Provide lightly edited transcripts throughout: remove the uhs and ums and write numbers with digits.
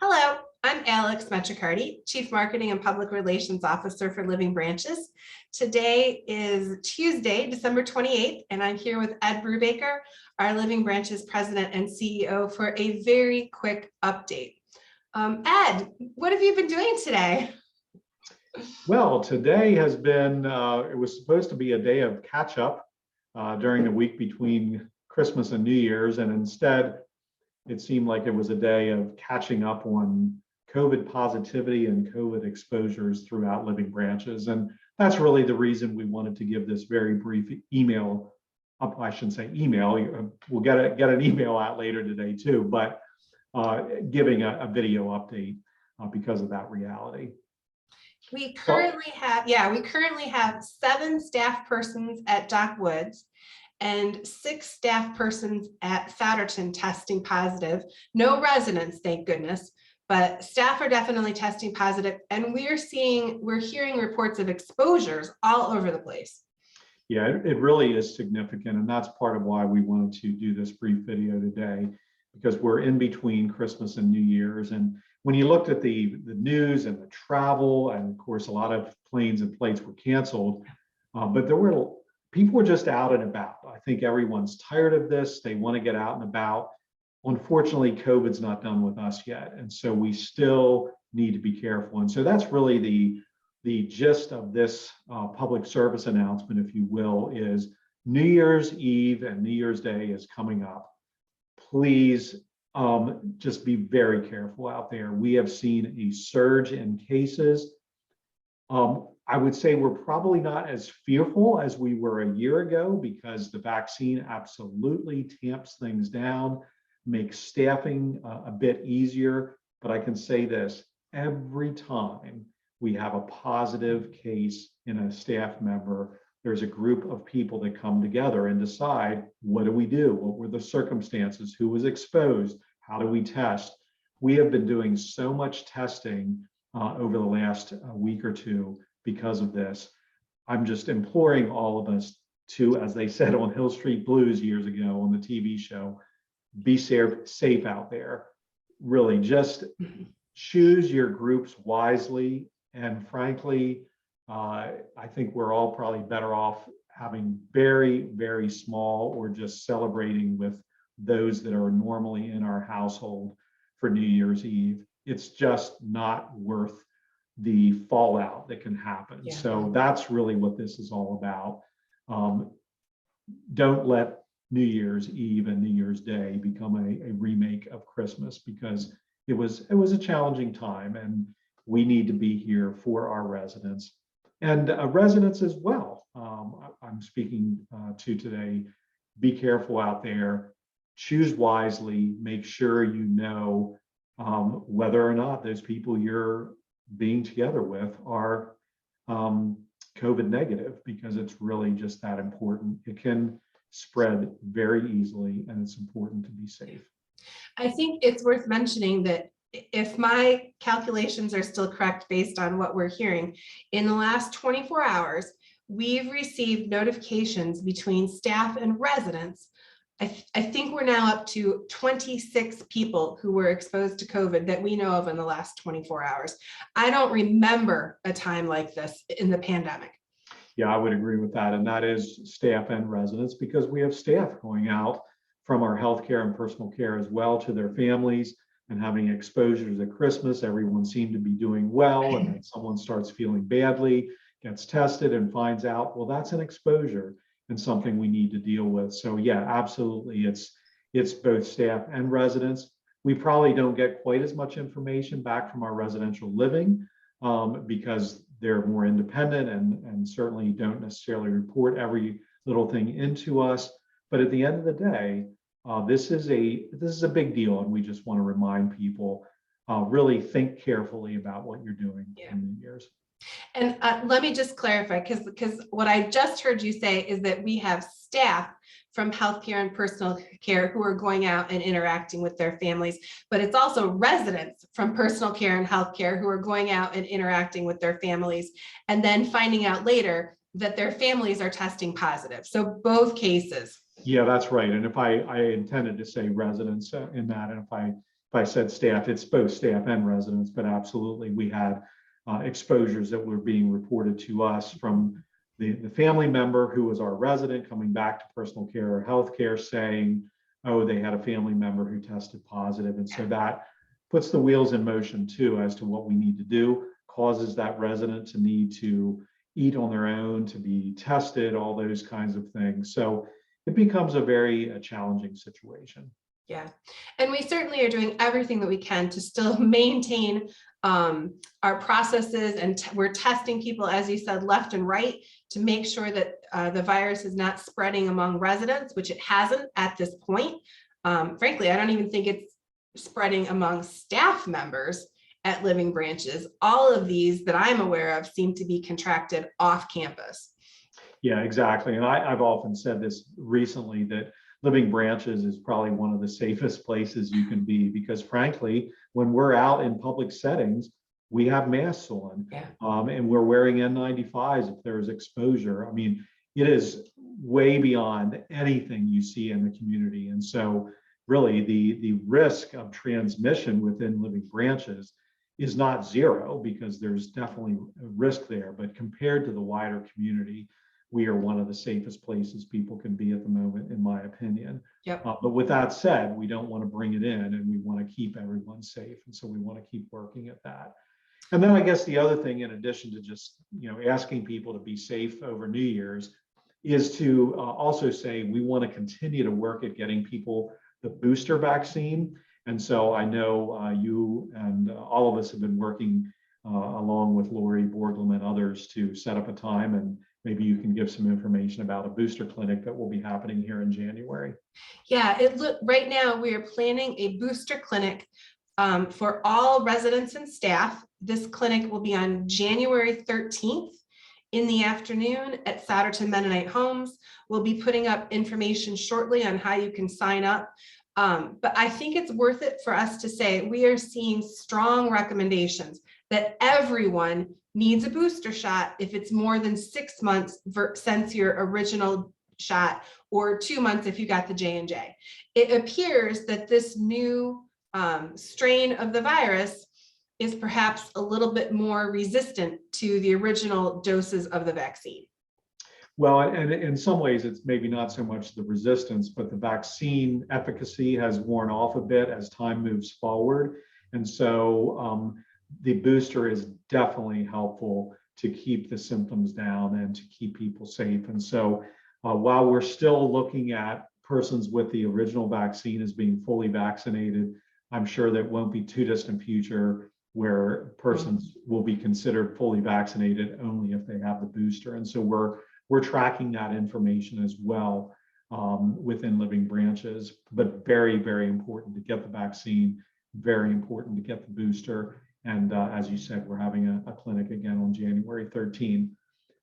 Hello, I'm Alex Metricardi, Chief Marketing and Public Relations Officer for Living Branches. Today is Tuesday, December 28th, and I'm here with Ed Brubaker, our Living Branches President and CEO, for a very quick update. Ed, what have you been doing today? Well, today has been, it was supposed to be a day of catch up during the week between Christmas and New Year's, and instead it seemed like it was a day of catching up on COVID positivity and COVID exposures throughout Living Branches. And that's really the reason we wanted to give this very brief email. I shouldn't say email, we'll get an email out later today too, but giving a video update because of that reality. We currently have 7 staff persons at Dock Woods and 6 staff persons at Fadderton testing positive. No residents, thank goodness, but staff are definitely testing positive, and we're hearing reports of exposures all over the place. Yeah, it really is significant, and that's part of why we wanted to do this brief video today, because we're in between Christmas and New Year's. And when you looked at the news and the travel, and of course a lot of planes and flights were canceled, but people were just out and about. I think everyone's tired of this. They want to get out and about. Unfortunately, COVID's not done with us yet, and so we still need to be careful. And so that's really the gist of this public service announcement, if you will, is New Year's Eve and New Year's Day is coming up. Please just be very careful out there. We have seen a surge in cases. I would say we're probably not as fearful as we were a year ago, because the vaccine absolutely tamps things down, makes staffing a bit easier. But I can say this, every time we have a positive case in a staff member, there's a group of people that come together and decide, what do we do? What were the circumstances? Who was exposed? How do we test? We have been doing so much testing over the last week or two because of this. I'm just imploring all of us to, as they said on Hill Street Blues years ago on the TV show, be safe out there. Really, just choose your groups wisely. And frankly, I think we're all probably better off having very, very small, or just celebrating with those that are normally in our household for New Year's Eve. It's just not worth the fallout that can happen. Yeah. So that's really what this is all about. Don't let New Year's Eve and New Year's Day become a remake of Christmas, because it was a challenging time, and we need to be here for our residents and residents as well. I'm speaking to today. Be careful out there. Choose wisely. Make sure you know whether or not those people you're being together with are COVID negative, because it's really just that important. It can spread very easily, and it's important to be safe. I think it's worth mentioning that if my calculations are still correct based on what we're hearing, in the last 24 hours, we've received notifications between staff and residents. I think we're now up to 26 people who were exposed to COVID that we know of in the last 24 hours. I don't remember a time like this in the pandemic. Yeah, I would agree with that. And that is staff and residents, because we have staff going out from our healthcare and personal care as well to their families and having exposures at Christmas. Everyone seemed to be doing well, and then someone starts feeling badly, gets tested and finds out, well, that's an exposure and something we need to deal with. So yeah, absolutely. It's both staff and residents. We probably don't get quite as much information back from our residential living because they're more independent and certainly don't necessarily report every little thing into us. But at the end of the day, this is a big deal, and we just want to remind people, really think carefully about what you're doing in New Year's. And let me just clarify, because what I just heard you say is that we have staff from healthcare and personal care who are going out and interacting with their families, but it's also residents from personal care and healthcare who are going out and interacting with their families, and then finding out later that their families are testing positive. So both cases. Yeah, that's right. And if I intended to say residents in that, and if I if I said staff, it's both staff and residents, but absolutely we had exposures that were being reported to us from the family member who was our resident coming back to personal care or healthcare saying, oh, they had a family member who tested positive. And so that puts the wheels in motion too as to what we need to do, causes that resident to need to eat on their own, to be tested, all those kinds of things. So it becomes a very challenging situation. Yeah, and we certainly are doing everything that we can to still maintain our processes, and we're testing people, as you said, left and right to make sure that the virus is not spreading among residents, which it hasn't at this point. Frankly, I don't even think it's spreading among staff members at Living Branches. All of these that I'm aware of seem to be contracted off campus. Yeah, exactly. And I've often said this recently that Living Branches is probably one of the safest places you can be because frankly, when we're out in public settings, we have masks on and we're wearing N95s if there's exposure. I mean, it is way beyond anything you see in the community. And so really the risk of transmission within Living Branches is not zero because there's definitely a risk there, but compared to the wider community, we are one of the safest places people can be at the moment, in my opinion. Yep. But with that said, we don't want to bring it in and we want to keep everyone safe. And so we want to keep working at that. And then I guess the other thing, in addition to just, asking people to be safe over New Year's, is to also say we want to continue to work at getting people the booster vaccine. And so I know you and all of us have been working along with Lori Borglum and others to set up a time, and maybe you can give some information about a booster clinic that will be happening here in January. Yeah, right now we are planning a booster clinic for all residents and staff. This clinic will be on January 13th in the afternoon at Souderton Mennonite Homes. We'll be putting up information shortly on how you can sign up. But I think it's worth it for us to say we are seeing strong recommendations that everyone needs a booster shot if it's more than 6 months since your original shot, or 2 months if you got the J&J. It appears that this new strain of the virus is perhaps a little bit more resistant to the original doses of the vaccine. Well, and in some ways, it's maybe not so much the resistance, but the vaccine efficacy has worn off a bit as time moves forward. And so the booster is definitely helpful to keep the symptoms down and to keep people safe. And so while we're still looking at persons with the original vaccine as being fully vaccinated, I'm sure that won't be too distant future where persons will be considered fully vaccinated only if they have the booster. And so we're tracking that information as well within Living Branches, but very, very important to get the vaccine, very important to get the booster. And as you said, we're having a clinic again on January 13th.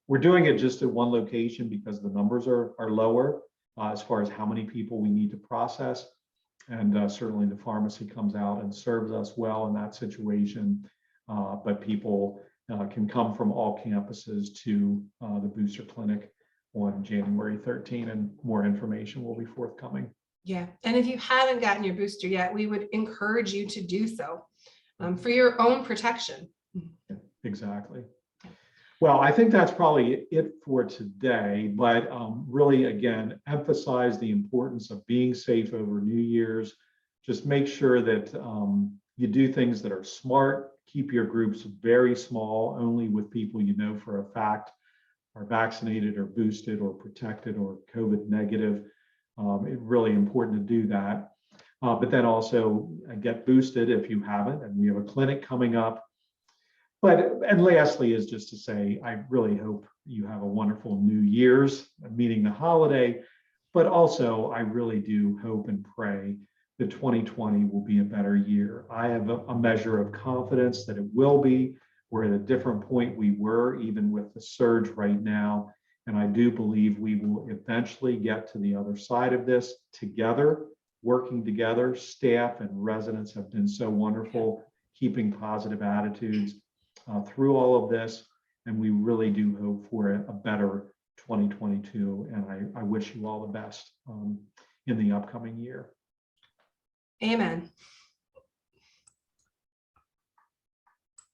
We're doing it just at one location because the numbers are lower as far as how many people we need to process. And certainly the pharmacy comes out and serves us well in that situation. But people can come from all campuses to the booster clinic on January 13th, and more information will be forthcoming. Yeah, and if you haven't gotten your booster yet, we would encourage you to do so for your own protection. Yeah, exactly. Well, I think that's probably it for today, but really, again, emphasize the importance of being safe over New Year's. Just make sure that you do things that are smart. Keep your groups very small, only with people you know for a fact are vaccinated or boosted or protected or COVID negative. It's really important to do that. But then also get boosted if you haven't, and we have a clinic coming up. And lastly is just to say, I really hope you have a wonderful New Year's, meaning the holiday, but also I really do hope and pray that 2020 will be a better year. I have a measure of confidence that it will be. We're at a different point we were even with the surge right now. And I do believe we will eventually get to the other side of this together, working together. Staff and residents have been so wonderful, keeping positive attitudes through all of this. And we really do hope for a better 2022. And I wish you all the best in the upcoming year. Amen.